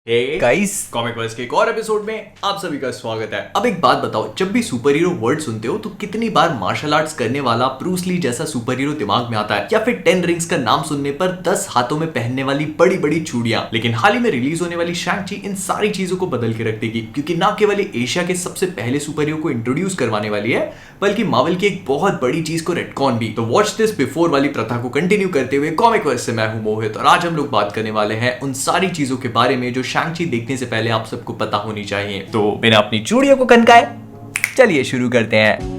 Hey guys, comic verse के एक और एपिसोड में आप सभी का स्वागत है। अब एक बात बताओ, जब भी सुपर हीरो वर्ड सुनते हो तो कितनी बार मार्शल आर्ट्स करने वाला ब्रूस ली जैसा सुपर हीरो दिमाग में आता है, या फिर 10 रिंग्स का नाम सुनने पर 10 हाथों में पहनने वाली बड़ी बड़ी चूड़ियां। लेकिन हाल ही में रिलीज होने वाली शैंग-ची इन सारी चीजों को बदल के रख देगी, क्योंकि ना केवल एशिया के सबसे पहले सुपर हीरो को इंट्रोड्यूस करवाने वाली है, बल्कि मार्वल की एक बहुत बड़ी चीज को रेटकॉन भी। तो वॉच दिस बिफोर वाली प्रथा को कंटिन्यू करते हुए कॉमिक वर्स से मैं हूं मोहित, और आज हम लोग बात करने वाले हैं उन सारी चीजों के बारे में जो शैंग-ची देखने से पहले आप सबको पता होनी चाहिए। तो बिना अपनी चूड़ियों को कनकाए चलिए शुरू करते हैं।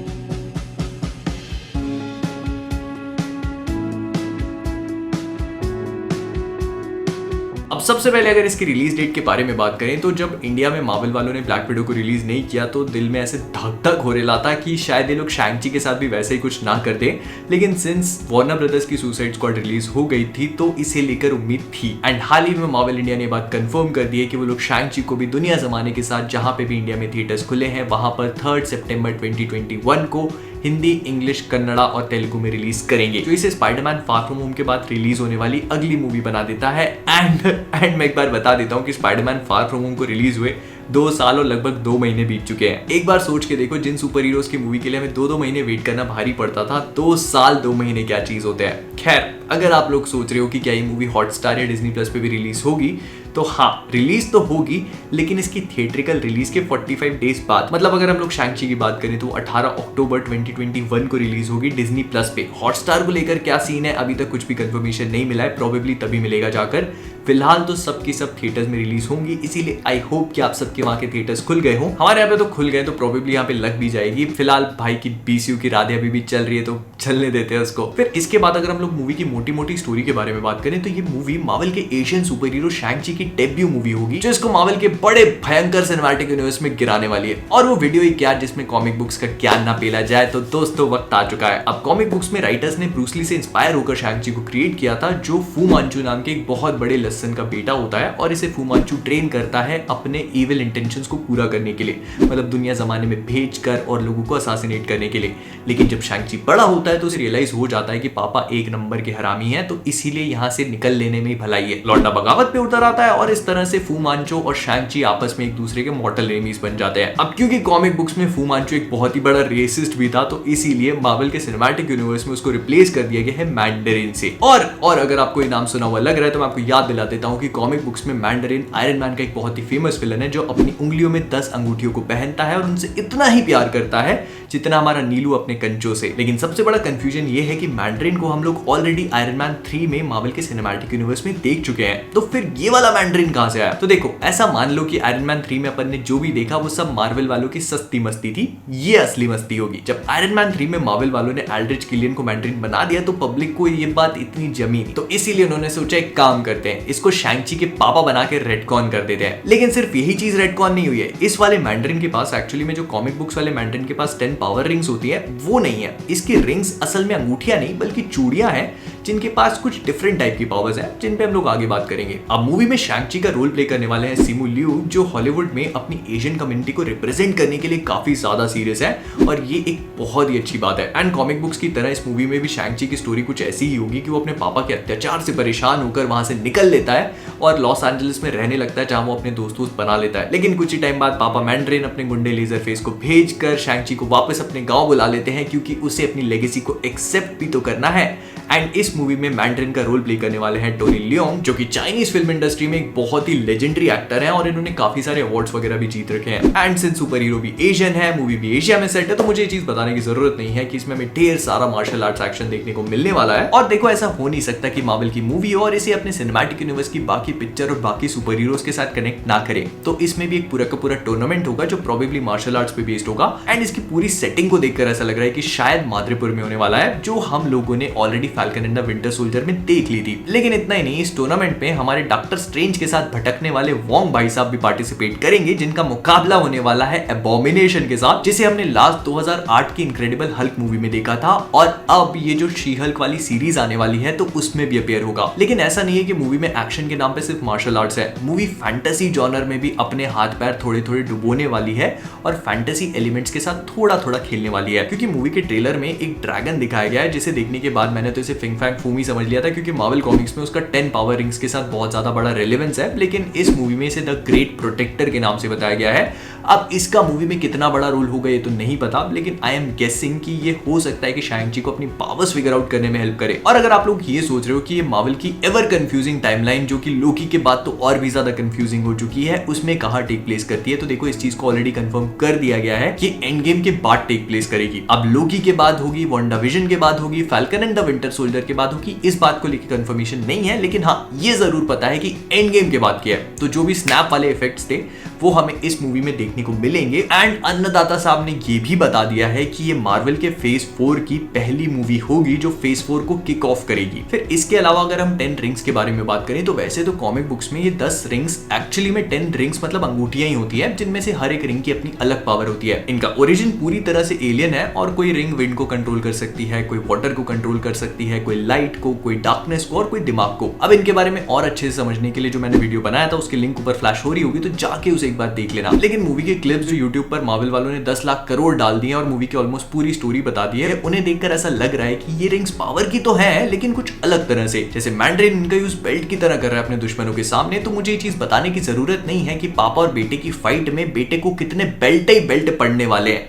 अब सबसे पहले अगर इसकी रिलीज डेट के बारे में बात करें तो जब इंडिया में मार्वल वालों ने ब्लैक विडो को रिलीज नहीं किया तो दिल में ऐसे धक धक हो रहा था कि शायद ये लोग शैंग-ची के साथ भी वैसे ही कुछ ना कर दें। लेकिन सिंस वार्नर ब्रदर्स की सुसाइड स्क्वाड रिलीज हो गई थी तो इसे लेकर उम्मीद थी, एंड हाल ही में मार्वल इंडिया ने बात कंफर्म कर दी है कि वो लोग शैंग-ची को भी दुनिया जमाने के साथ जहां पे भी इंडिया में थिएटर्स खुले हैं वहां पर 3 सितंबर 2021 को हिंदी, इंग्लिश, कन्नड़ा और तेलुगु में रिलीज करेंगे, जो इसे स्पाइडरमैन फार फ्रॉम होम के बाद रिलीज होने वाली अगली मूवी बना देता है। एंड मैं एक बार बता देता हूँ कि स्पाइडरमैन फार फ्रॉम होम को रिलीज हुए 2 साल और लगभग 2 महीने बीत चुके हैं। एक बार सोच के देखो, जिन सुपर हीरोज की मूवी के लिए हमें 2 महीने वेट करना भारी पड़ता था, 2 साल 2 महीने क्या चीज होते हैं। खैर, अगर आप लोग सोच रहे हो कि क्या ये मूवी हॉटस्टार या डिज्नी प्लस पे भी रिलीज होगी, तो हाँ, रिलीज तो होगी, लेकिन इसकी थिएट्रिकल रिलीज के 45 डेज बाद, मतलब अगर हम लोग शैंग-ची की बात करें तो 18 अक्टूबर 2021 को रिलीज होगी डिज्नी प्लस पे। हॉटस्टार को लेकर क्या सीन है अभी तक कुछ भी कंफर्मेशन नहीं मिला है, प्रोबेबली तभी मिलेगा जाकर। फिलहाल तो सबकी सब थिएटर्स में रिलीज होंगी, इसीलिए आई होप कि आप सबके वहां के थिएटर्स खुल गए हों। हमारे यहाँ पे तो खुल गए, तो प्रोबेबली यहाँ पे लग भी जाएगी। फिलहाल भाई की बीसीयू की राधे अभी भी चल रही है, तो चलने देते हैं उसको। फिर इसके बाद अगर हम लोग मूवी की मोटी मोटी स्टोरी के बारे में बात करें तो ये मूवी मार्वल के एशियन सुपर हीरो शैंग-ची की डेब्यू मूवी होगी, जो इसको मार्वल के बड़े भयंकर सिनेमैटिक यूनिवर्स में गिराने वाली है। और वो वीडियो ही क्या जिसमें कॉमिक बुक्स का ज्ञान ना पेला जाए, तो दोस्तों वक्त आ चुका है। अब कॉमिक बुक्स में राइटर्स ने ब्रूस ली से इंस्पायर होकर शैंग-ची को क्रिएट किया था, जो फू मांचू नाम के एक बहुत बड़े लसन का बेटा होता है, और इसे फू मांचू ट्रेन करता है अपने इविल इंटेंशंस को पूरा करने के लिए, मतलब दुनिया जमाने में भेजकर और लोगों को असासिनेट करने के लिए। लेकिन जब शैंग-ची बड़ा होता है तो उसे रियलाइज हो जाता है कि पापा एक नंबर के हरामी हैं, तो इसीलिए यहाँ से निकल लेने में ही भलाई है। लौंडा बगावत पे उतर आता है, और इस तरह से फू मांचो और शैंग-ची आपस में एक दूसरे के मॉर्टल एनिमीज बन जाते हैं। अब क्योंकि कॉमिक बुक्स में फू मांचो एक बहुत ही बड़ा रेसिस्ट भी था, तो इसीलिए मार्वल के सिनेमैटिक यूनिवर्स में उसको रिप्लेस कर दिया गया है मैंडरिन से। और अगर आपको ये नाम सुना हुआ लग रहा है तो मैं आपको याद दिला देता हूँ कि कॉमिक बुक्स में मैंडरिन आयरन मैन का एक बहुत ही फेमस विलन है, जो अपनी उंगलियों में 10 अंगूठियों को पहनता है और उनसे इतना ही प्यार करता है जितना हमारा नीलू अपने कंचों से। लेकिन सबसे बड़ा कंफ्यूजन ये है कि मैंडरिन को हम लोग ऑलरेडी आयरन मैन 3 में मार्वल के सिनेमैटिक यूनिवर्स में देख चुके हैं, तो फिर ये वाला मैंडरिन कहां से आया? तो देखो, ऐसा मान लो कि आयरन मैन 3 में अपन ने जो भी देखा वो सब मार्वल वालों की सस्ती मस्ती थी, ये असली मस्ती होगी। जब आयरन मैन 3 में मार्वल वालों ने एल्ड्रिच किलियन को मैंडरिन बना दिया तो पब्लिक को ये बात इतनी जमी नहीं, तो इसीलिए उन्होंने सोचा एक काम करते हैं, इसको शैंग-ची के पापा बना के रेडकॉन कर देते हैं। लेकिन सिर्फ यही चीज रेडकॉन नहीं हुई है, इस वाले मैंडरिन के पास एक्चुअली में जो कॉमिक बुक्स वाले मैंडरिन के पास 10 पावर रिंग्स होती है वो नहीं है। इसकी रिंग्स असल में अंगूठियां नहीं बल्कि चूड़ियां हैं, जिनके पास कुछ डिफरेंट टाइप की पावर्स हैं, जिन पे हम लोग आगे बात करेंगे। अब मूवी में शैंग-ची का रोल प्ले करने वाले हैं सिमू लियू, जो हॉलीवुड में अपनी एशियन कम्युनिटी को रिप्रेजेंट करने के लिए काफी ज्यादा सीरियस है, और ये एक बहुत ही अच्छी बात है। एंड कॉमिक बुक्स की तरह इस मूवी में भी शैंग-ची की स्टोरी कुछ ऐसी ही होगी कि वो अपने पापा के अत्याचार से परेशान होकर वहां से निकल लेता है और लॉस एंजलिस में रहने लगता है, जहां वो अपने दोस्त बना लेता है। लेकिन कुछ ही टाइम बाद पापा मैंडरिन अपने गुंडे लेजर फेस को भेजकर शैंग-ची को वापस अपने गांव बुला लेते हैं, क्योंकि उसे अपनी लेगेसी को एक्सेप्ट भी तो करना है। एंड इस मूवी में मैंडरिन का रोल प्ले करने वाले हैं टोनी लियोंग, जो कि चाइनीज फिल्म इंडस्ट्री में एक बहुत ही लेजेंडरी एक्टर हैं, और इन्होंने काफी सारे अवार्ड्स वगैरह भी जीत रखे हैं। एंड सिंस सुपर हीरो भी एशियन है, मूवी भी एशिया में सेट है, तो मुझे ये चीज बताने की जरूरत नहीं है कि इसमें हमें ढेर सारा मार्शल आर्ट्स एक्शन देखने को मिलने वाला है। और देखो, ऐसा हो नहीं सकता कि मार्वल की मूवी और इसे अपने सिनेमैटिक यूनिवर्स की बाकी पिक्चर और बाकी सुपर हीरोज के साथ कनेक्ट ना करे। तो इसमें भी एक पूरा का पूरा टूर्नामेंट होगा जो प्रोबेबली मार्शल आर्ट्स पे बेस्ड होगा। एंड इसकी पूरी सेटिंग को देखकर ऐसा लग रहा है कि शायद माद्रीपुर में होने वाला है, जो हम लोगों ने already falcon and the winter soldier में देख ली थी। लेकिन इतना ही नहीं, इस टूर्नामेंट में हमारे डॉक्टर स्ट्रेंज के साथ भटकने वाले वोंग भाई साहब भी पार्टिसिपेट करेंगे, जिनका मुकाबला होने वाला है एबोमिनेशन के साथ, जिसे हमने लास्ट 2008 की इनक्रेडिबल हल्क मूवी में देखा था, और अब ये जो शी हल्क वाली सीरीज आने वाली है तो उसमें भी अपीयर होगा। लेकिन ऐसा नहीं है कि मूवी में एक्शन के नाम पे सिर्फ मार्शल आर्ट्स है, मूवी फैंटेसी जॉनर में भी अपने हाथ पैर थोड़े थोड़े डुबोने वाली है, और फैंटेसी एलिमेंट्स के साथ थोड़ा थोड़ा खेलने वाली है, क्योंकि मूवी के ट्रेलर में एक ड्रैगन दिखाया गया है जिसे देखने के बाद मैंने तो इसे फिंग फैंग फूमी समझ लिया था, क्योंकि मार्वल कॉमिक्स में उसका 10 पावर रिंग्स के साथ बहुत ज्यादा बड़ा रेलेवेंस है, लेकिन इस मूवी में इसे द ग्रेट प्रोटेक्टर के नाम से बताया गया है। अब इसका मूवी में कितना बड़ा रोल होगा ये तो नहीं पता, लेकिन आई एम गेसिंग कि ये हो सकता है कि शैंग-ची को अपनी पावर्स फिगर आउट करने में हेल्प करे। और अगर आप लोग ये सोच रहे हो कि ये मार्वल की एवर कंफ्यूजिंग टाइमलाइन, जो कि लोकी के बाद तो और भी ज्यादा कंफ्यूजिंग हो चुकी है, उसमें कहां टेक प्लेस करती है, तो देखो इस चीज को ऑलरेडी कंफर्म कर दिया गया है कि एंड गेम के बाद टेक प्लेस करेगी। अब लोकी के बाद होगी, वांडाविजन के बाद होगी, falcon and the winter soldier के बाद होगी, इस बात को लेकर कंफर्मेशन नहीं है, लेकिन हाँ ये जरूर पता है कि एंड गेम के बाद क्या है। तो जो भी स्नैप वाले इफेक्ट्स थे वो हमें इस मूवी में देखने को मिलेंगे। एंड अन्नदाता साहब ने ये भी बता दिया है कि ये मार्वल के फेज 4 की पहली मूवी होगी जो फेज 4 को किक ऑफ करेगी। फिर इसके अलावा अगर हम 10 रिंग्स के बारे में बात करें तो वैसे तो कॉमिक बुक्स में ये 10 रिंग्स एक्चुअली में 10 रिंग्स मतलब अंगूठियां ही होती है, जिनमें से हर एक रिंग की अपनी अलग पावर होती है। इनका ओरिजिन पूरी तरह से एलियन है और कोई रिंग विंड को कंट्रोल कर सकती है, कोई वाटर को कंट्रोल कर सकती है, कोई लाइट को, कोई डार्कनेस को और कोई दिमाग को। अब इनके बारे में और अच्छे से समझने के लिए जो मैंने वीडियो बनाया था उसकी लिंक ऊपर फ्लैश हो रही होगी, तो जाके उसे एक बार देख लेना। लेकिन मूवी के क्लिप्स जो यूट्यूब पर मार्वल वालों ने 10 लाख करोड़ डाल दिए और मूवी की ऑलमोस्ट पूरी स्टोरी बता दी है, उन्हें देखकर ऐसा लग रहा है कि ये रिंग्स पावर की तो है, लेकिन कुछ अलग तरह से। जैसे मैंड्रिन इनका यूज बेल्ट की तरह कर रहा है अपने दुश्मनों के सामने, तो मुझे ये चीज बताने की जरूरत नहीं है कि पापा और बेटे की फाइट में बेटे को कितने बेल्ट ही बेल्ट पड़ने वाले हैं।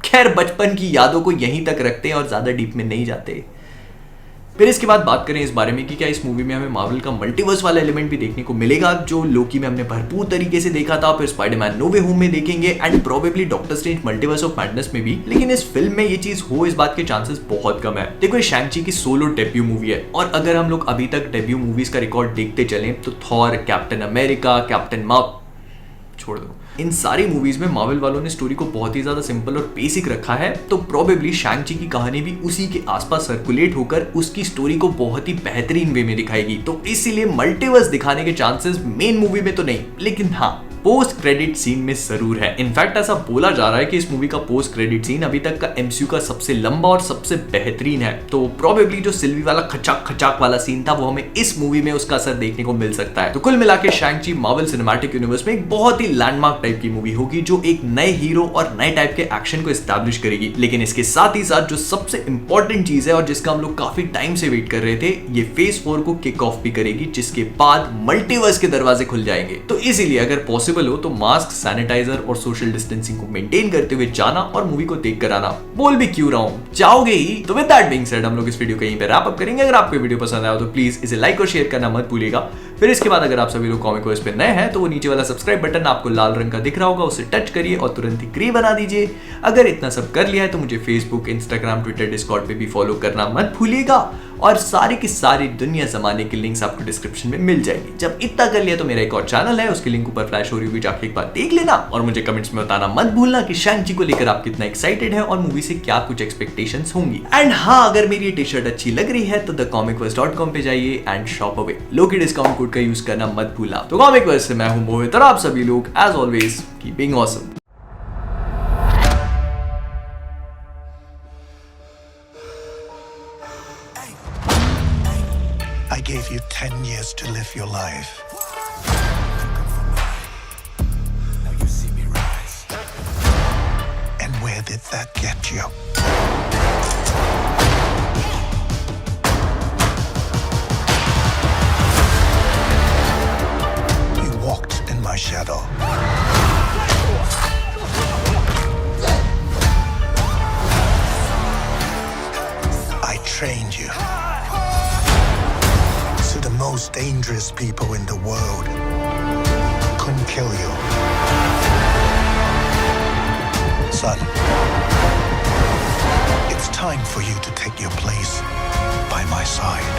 खैर बचपन की यादों को यहीं तक रखते हैं और ज्यादा डीप में नहीं जाते। फिर इसके बाद बात करें इस बारे में कि क्या इस मूवी में हमें मार्वल का मल्टीवर्स वाला एलिमेंट भी देखने को मिलेगा, जो लोकी में हमने भरपूर तरीके से देखा था, फिर स्पाइडरमैन नो वे होम में देखेंगे and probably doctor strange multiverse of madness में भी। लेकिन इस फिल्म में ये चीज हो इस बात के चांसेस बहुत कम है। देखो ये शैंग-ची की सोलो डेब्यू मूवी है और अगर हम लोग अभी तक डेब्यू मूवीज का रिकॉर्ड देखते चलें तो Thor, captain America, captain Marvel छोड़ दो, इन सारी मूवीज में मार्वल वालों ने स्टोरी को बहुत ही ज्यादा सिंपल और बेसिक रखा है, तो प्रोबेबली शैंग-ची की कहानी भी उसी के आसपास सर्कुलेट होकर उसकी स्टोरी को बहुत ही बेहतरीन वे में दिखाएगी। तो इसीलिए मल्टीवर्स दिखाने के चांसेस मेन मूवी में तो नहीं, लेकिन हाँ पोस्ट क्रेडिट सीन में जरूर है। इनफैक्ट ऐसा बोला जा रहा है कि इस मूवी का पोस्ट क्रेडिट सीन अभी तक का एमसीयू का सबसे लंबा और सबसे बेहतरीन है। तो प्रोबेबली जो सिल्वी वाला खचाक खचाक वाला सीन था वो हमें इस मूवी में उसका असर देखने को मिल सकता है। तो कुल मिला के शैंग-ची मार्वल सिनेमैटिक यूनिवर्स में एक बहुत ही लैंडमार्क टाइप की मूवी होगी, जो एक नए हीरो और नए टाइप के एक्शन को एस्टैब्लिश करेगी। लेकिन इसके साथ ही साथ जो सबसे इंपॉर्टेंट चीज है और जिसका हम लोग काफी टाइम से वेट कर रहे थे, ये फेज 4 को किक ऑफ भी करेगी, जिसके बाद मल्टीवर्स के दरवाजे खुल जाएंगे। तो इसीलिए अगर पॉसिबल हो तो मास्क, सैनिटाइजर और सोशल डिस्टेंसिंग को मेंटेन करते हुए जाना और मूवी को देख कर आना। बोल भी क्यों रहा हूं, जाओगे ही। तो विद दैट बीइंग सेड हम लोग इस वीडियो को यहीं पे रैप अप करेंगे। अगर आपको वीडियो पसंद आया तो प्लीज इसे लाइक और शेयर करना मत भूलिएगा। फिर इसके बाद अगर आप सभी लोग कॉमिक वर्स पे नए हैं तो वो नीचे वाला सब्सक्राइब बटन आपको लाल रंग का दिख रहा होगा, उसे टच करिए और तुरंत ही ग्रे बना दीजिए। अगर इतना सब कर लिया है तो मुझे फेसबुक, इंस्टाग्राम, ट्विटर, डिस्कॉर्ड पे भी फॉलो करना मत भूलिएगा और सारी की सारी दुनिया जमाने की लिंक्स आपको डिस्क्रिप्शन में मिल जाएगी। जब इतना कर लिया तो मेरा एक और चैनल है, उसकी लिंक ऊपर फ्लैश हो रही होगी, जाके एक बार देख लेना और मुझे कमेंट्स में बताना मत भूलना कि शैंग-ची को लेकर आप कितना एक्साइटेड है और मूवी से क्या कुछ एक्सपेक्टेशंस होंगी। एंड हाँ, अगर मेरी ये टी शर्ट अच्छी लग रही है तो thecomicverse.com पे जाइए and shop away. Loki discount code का यूज करना मत भूलना। तो कॉमिक वर्स से मैं हूं मोहित और आप सभी लोग as always keeping awesome. I gave you 10 years to live your life. Now you see me rise. And where did that get you? You walked in my shadow. I trained you. So the most dangerous people in the world couldn't kill you. Son, it's time for you to take your place by my side.